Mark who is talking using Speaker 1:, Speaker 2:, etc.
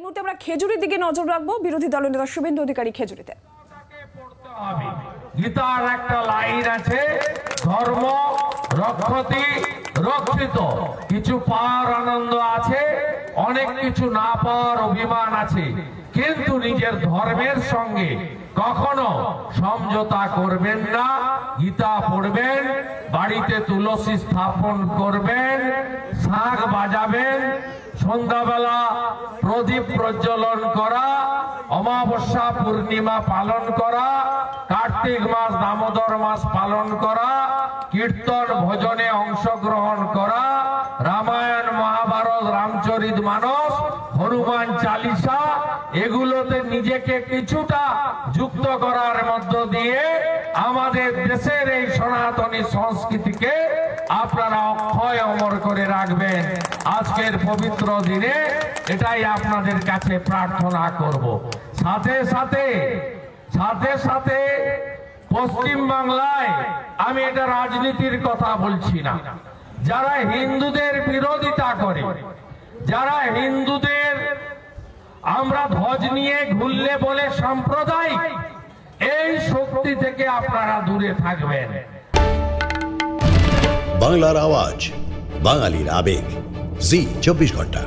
Speaker 1: এই মুহূর্তে আমরা খেজুরির দিকে নজর রাখবো। বিরোধী দলনেতা শুভেন্দু অধিকারী খেজুরিতে।
Speaker 2: গীতার একটা লাইন আছে, ধর্ম রক্ষতি রক্ষিত। কিছু পাওয়ার আনন্দ আছে, অনেক কিছু না পাওয়ার অভিমান আছে, কিন্তু নিজের ধর্মের সঙ্গে কখনো সমঝোতা করবেন না। গীতা পড়বেন, বাড়িতে তুলসী স্থাপন করবেন, শাঁখ বাজাবেন, সন্ধ্যাবেলা প্রদীপ প্রজ্বলন করা, অমাবস্যা পূর্ণিমা পালন করা, কার্তিক মাস দামোদর মাস পালন করা, কীর্তন ভজনে অংশগ্রহণ করা, রামায়ণ মহাভারত রামচরিত মানস হনুমান চালিসা এগুলোতে নিজেকে কিছুটা যুক্ত করার মধ্য দিয়ে আমাদের দেশের এই সনাতনী সংস্কৃতিকে আপনারা অক্ষয় অমর করে রাখবেন। আজকের পবিত্র দিনে এটাই আপনাদের কাছে প্রার্থনা করব। সাথে সাথে পশ্চিম বাংলায় আমি এটা রাজনীতির কথা বলছি না, যারা হিন্দুদের বিরোধিতা করে, যারা হিন্দুদের আমরা ধ্বজ নিয়ে ঘুরলে বলে সাম্প্রদায়িক, এই শক্তি থেকে আপনারা দূরে থাকবেন।
Speaker 3: বাংলার আওয়াজ, বাঙালির আবেগ, জি 24 ঘন্টা।